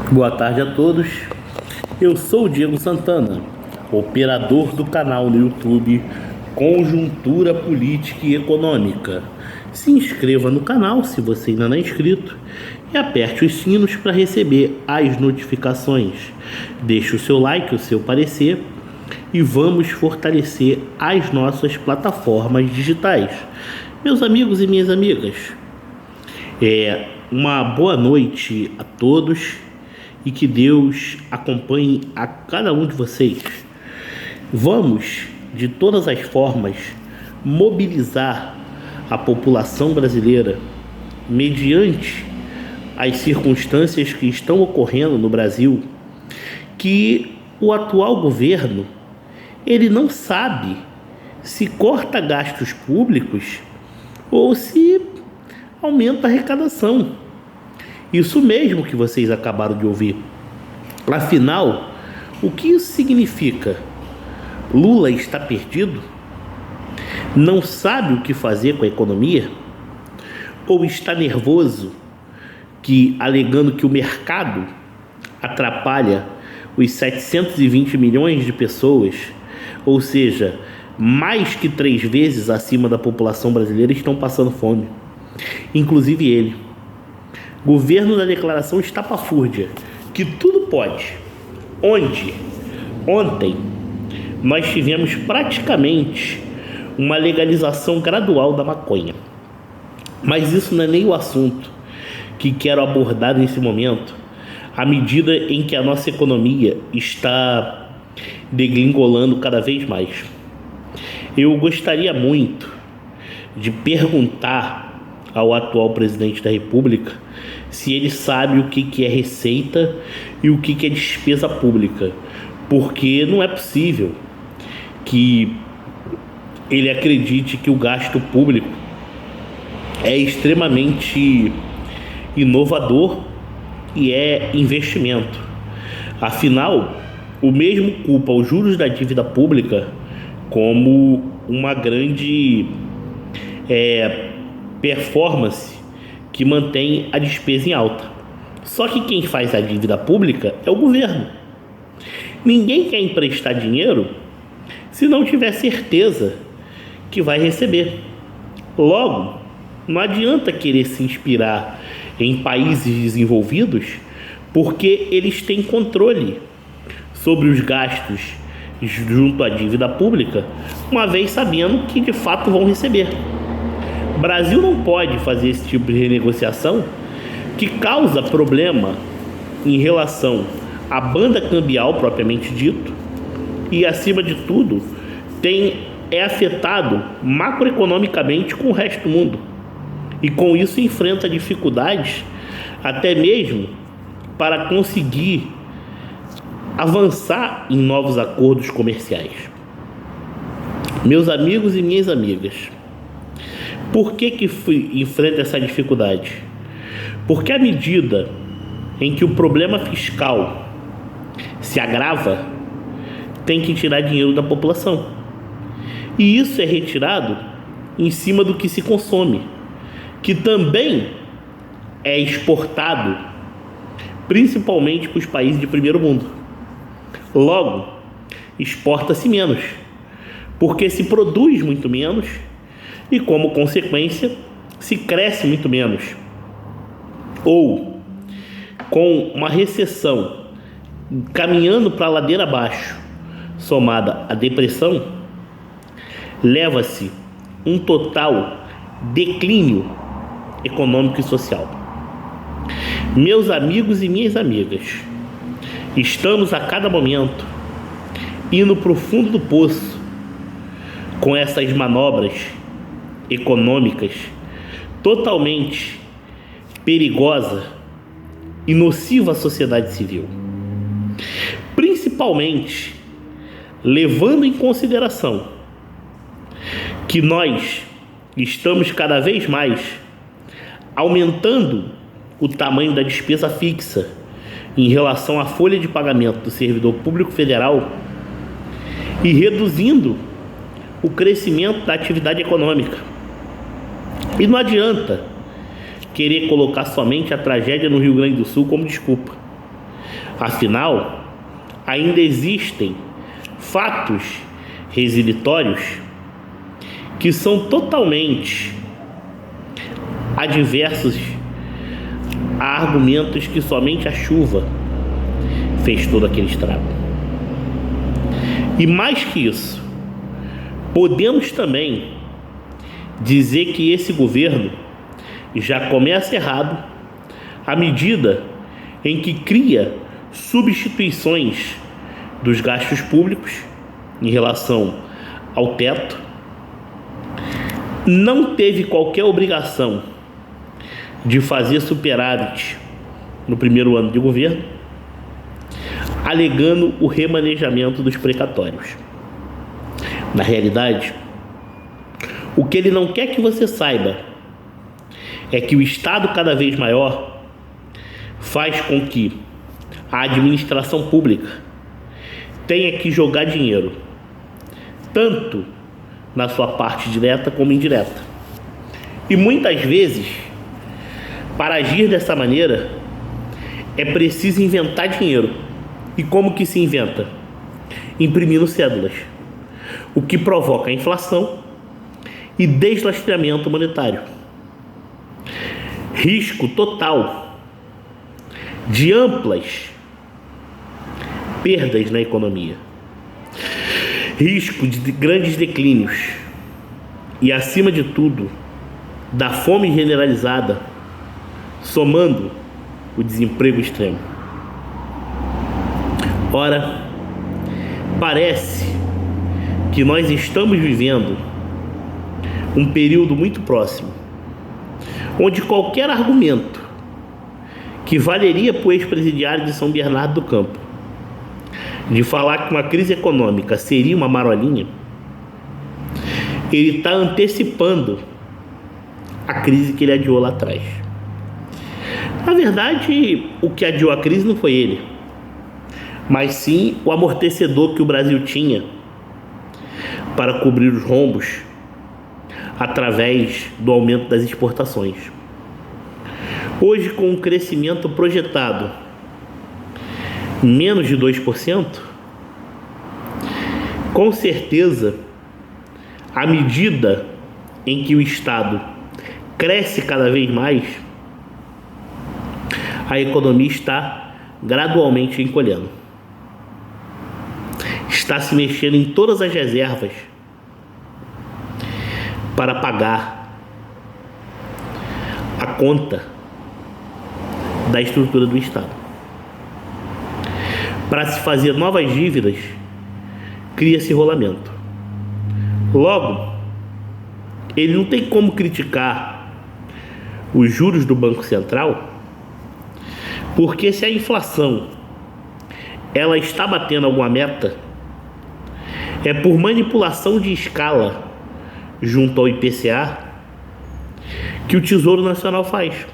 Boa tarde a todos. Eu sou o Diego Santana, operador do canal no YouTube Conjuntura Política e Econômica. Se inscreva no canal se você ainda não é inscrito e aperte os sinos para receber as notificações. Deixe o seu like, o seu parecer e vamos fortalecer as nossas plataformas digitais. Meus amigos e minhas amigas, uma boa noite a todos e que Deus acompanhe a cada um de vocês. Vamos, de todas as formas, mobilizar a população brasileira mediante as circunstâncias que estão ocorrendo no Brasil, que o atual governo ele não sabe se corta gastos públicos ou se aumenta a arrecadação. Isso mesmo que vocês acabaram de ouvir. Afinal, o que isso significa? Lula está perdido? Não sabe o que fazer com a economia? Ou está nervoso, alegando que o mercado atrapalha os 720 milhões de pessoas, ou seja, mais que 3 vezes acima da população brasileira estão passando fome, inclusive ele. Governo da declaração estapafúrdia, que tudo pode. Ontem nós tivemos praticamente uma legalização gradual da maconha. Mas isso não é nem o assunto que quero abordar nesse momento, à medida em que a nossa economia está degringolando cada vez mais. Eu gostaria muito de perguntar ao atual presidente da República se ele sabe o que é receita e o que é despesa pública, porque não é possível que ele acredite que o gasto público é extremamente inovador e é investimento. Afinal, o mesmo culpa os juros da dívida pública como uma grande performance que mantém a despesa em alta. Só que quem faz a dívida pública é o governo. Ninguém quer emprestar dinheiro se não tiver certeza que vai receber. Logo, não adianta querer se inspirar em países desenvolvidos, porque eles têm controle sobre os gastos junto à dívida pública, uma vez sabendo que de fato vão receber. O Brasil não pode fazer esse tipo de renegociação que causa problema em relação à banda cambial propriamente dito e, acima de tudo, é afetado macroeconomicamente com o resto do mundo e com isso enfrenta dificuldades até mesmo para conseguir avançar em novos acordos comerciais. Meus amigos e minhas amigas, por que enfrenta essa dificuldade? Porque à medida em que o problema fiscal se agrava, tem que tirar dinheiro da população. E isso é retirado em cima do que se consome, que também é exportado principalmente para os países de primeiro mundo. Logo, exporta-se menos, porque se produz muito menos e, como consequência, se cresce muito menos. Ou, com uma recessão caminhando para a ladeira abaixo, somada à depressão, leva-se um total declínio econômico e social. Meus amigos e minhas amigas, estamos a cada momento indo para o fundo do poço com essas manobras econômicas totalmente perigosa e nociva à sociedade civil, principalmente levando em consideração que nós estamos cada vez mais aumentando o tamanho da despesa fixa em relação à folha de pagamento do servidor público federal e reduzindo o crescimento da atividade econômica. E não adianta querer colocar somente a tragédia no Rio Grande do Sul como desculpa. Afinal, ainda existem fatos resilitórios que são totalmente adversos a argumentos que somente a chuva fez todo aquele estrago. E mais que isso, podemos também dizer que esse governo já começa errado à medida em que cria substituições dos gastos públicos em relação ao teto, não teve qualquer obrigação de fazer superávit no primeiro ano de governo, alegando o remanejamento dos precatórios. Na realidade, o que ele não quer que você saiba é que o Estado cada vez maior faz com que a administração pública tenha que jogar dinheiro, tanto na sua parte direta como indireta. E muitas vezes, para agir dessa maneira, é preciso inventar dinheiro. E como que se inventa? Imprimindo cédulas, o que provoca a inflação e deslastreamento monetário. Risco total de amplas perdas na economia. Risco de grandes declínios e, acima de tudo, da fome generalizada, somando o desemprego extremo. Ora, parece que nós estamos vivendo um período muito próximo, onde qualquer argumento que valeria para o ex-presidiário de São Bernardo do Campo de falar que uma crise econômica seria uma marolinha, ele está antecipando a crise que ele adiou lá atrás. Na verdade, o que adiou a crise não foi ele, mas sim o amortecedor que o Brasil tinha para cobrir os rombos através do aumento das exportações. Hoje, com um crescimento projetado menos de 2%, com certeza, à medida em que o Estado cresce cada vez mais, a economia está gradualmente encolhendo. Está se mexendo em todas as reservas para pagar a conta da estrutura do Estado. Para se fazer novas dívidas, cria-se rolamento. Logo, ele não tem como criticar os juros do Banco Central, porque se a inflação ela está batendo alguma meta, é por manipulação de escala junto ao IPCA que o Tesouro Nacional faz,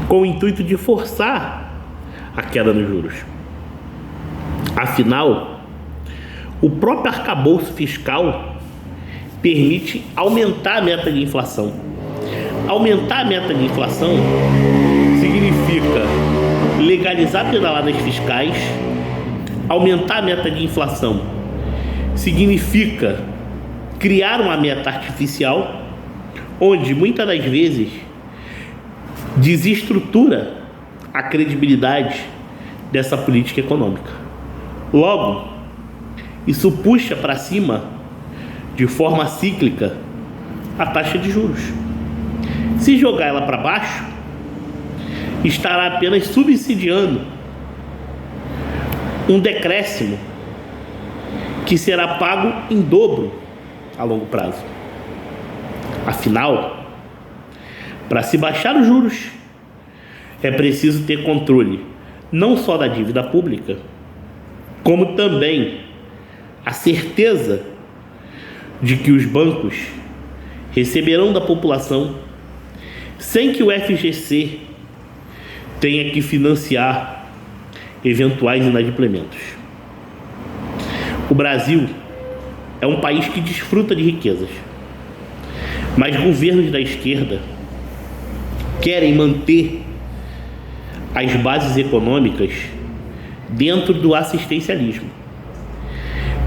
com o intuito de forçar a queda nos juros. Afinal, o próprio arcabouço fiscal permite aumentar a meta de inflação. Aumentar a meta de inflação significa legalizar pedaladas fiscais. Aumentar a meta de inflação significa criar uma meta artificial, onde muitas das vezes desestrutura a credibilidade dessa política econômica. Logo, isso puxa para cima, de forma cíclica, a taxa de juros. Se jogar ela para baixo, estará apenas subsidiando um decréscimo que será pago em dobro a longo prazo. Afinal, para se baixar os juros, é preciso ter controle não só da dívida pública, como também a certeza de que os bancos receberão da população sem que o FGC tenha que financiar eventuais inadimplementos. O Brasil é um país que desfruta de riquezas, mas governos da esquerda querem manter as bases econômicas dentro do assistencialismo,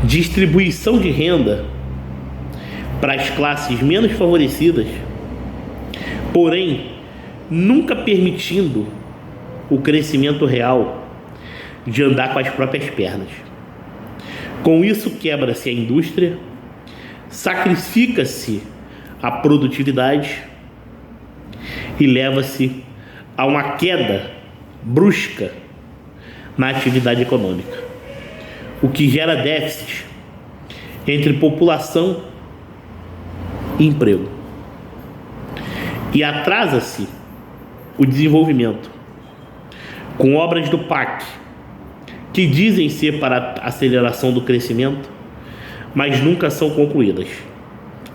distribuição de renda para as classes menos favorecidas, porém nunca permitindo o crescimento real de andar com as próprias pernas. Com isso, quebra-se a indústria, sacrifica-se a produtividade e leva-se a uma queda brusca na atividade econômica, o que gera déficit entre população e emprego. E atrasa-se o desenvolvimento, com obras do PAC, que dizem ser para a aceleração do crescimento, mas nunca são concluídas.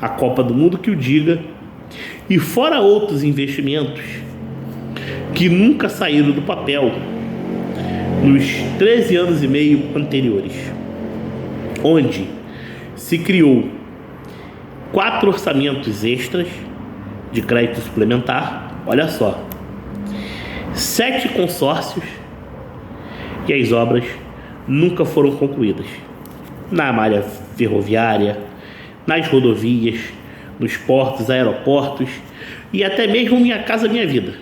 A Copa do Mundo que o diga, e fora outros investimentos que nunca saíram do papel nos 13 anos e meio anteriores, onde se criou 4 orçamentos extras de crédito suplementar, olha só, 7 consórcios, e as obras nunca foram concluídas na malha ferroviária, nas rodovias, nos portos, aeroportos e até mesmo Minha Casa Minha Vida,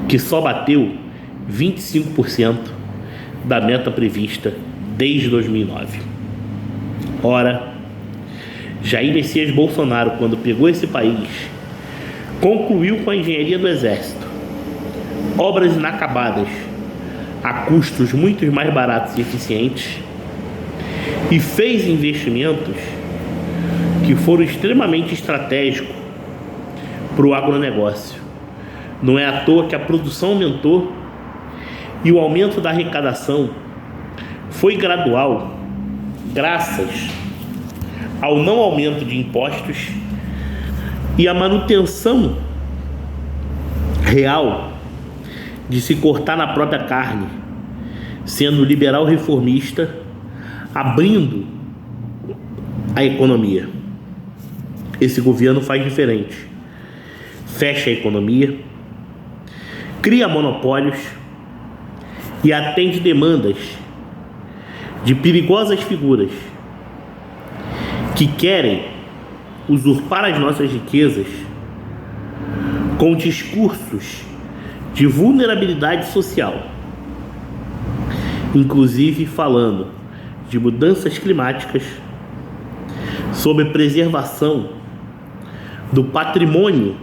que só bateu 25% da meta prevista desde 2009. Ora, Jair Messias Bolsonaro, quando pegou esse país, concluiu com a engenharia do Exército obras inacabadas a custos muito mais baratos e eficientes, e fez investimentos que foram extremamente estratégicos para o agronegócio. Não é à toa que a produção aumentou e o aumento da arrecadação foi gradual, graças ao não aumento de impostos e à manutenção real de se cortar na própria carne, sendo liberal reformista, abrindo a economia. Esse governo faz diferente. Fecha a economia, cria monopólios e atende demandas de perigosas figuras que querem usurpar as nossas riquezas com discursos de vulnerabilidade social, inclusive falando de mudanças climáticas, sobre preservação do patrimônio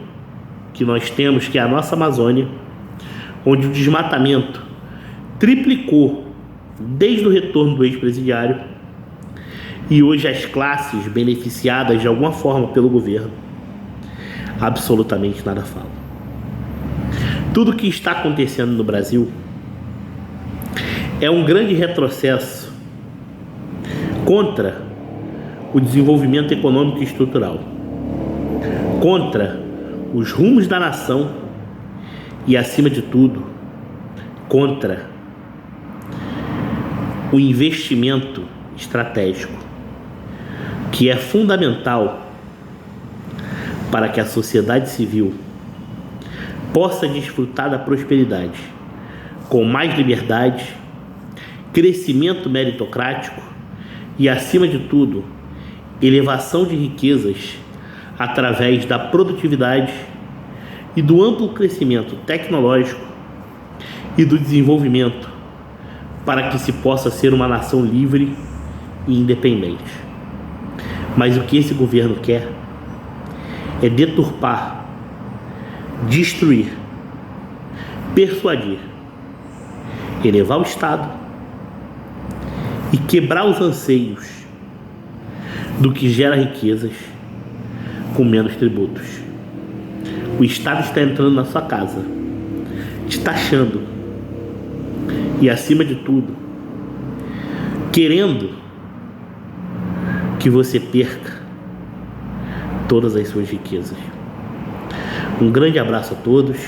que nós temos, que é a nossa Amazônia, onde o desmatamento triplicou desde o retorno do ex-presidiário, e hoje as classes beneficiadas de alguma forma pelo governo absolutamente nada falam. Tudo que está acontecendo no Brasil é um grande retrocesso contra o desenvolvimento econômico e estrutural, contra os rumos da nação e, acima de tudo, contra o investimento estratégico, que é fundamental para que a sociedade civil possa desfrutar da prosperidade com mais liberdade, crescimento meritocrático e, acima de tudo, elevação de riquezas através da produtividade e do amplo crescimento tecnológico e do desenvolvimento, para que se possa ser uma nação livre e independente. Mas o que esse governo quer é deturpar, destruir, persuadir, elevar o Estado e quebrar os anseios do que gera riquezas com menos tributos. O Estado está entrando na sua casa, te taxando e, acima de tudo, querendo que você perca todas as suas riquezas. Um grande abraço a todos.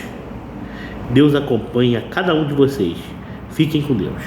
Deus acompanhe a cada um de vocês. Fiquem com Deus.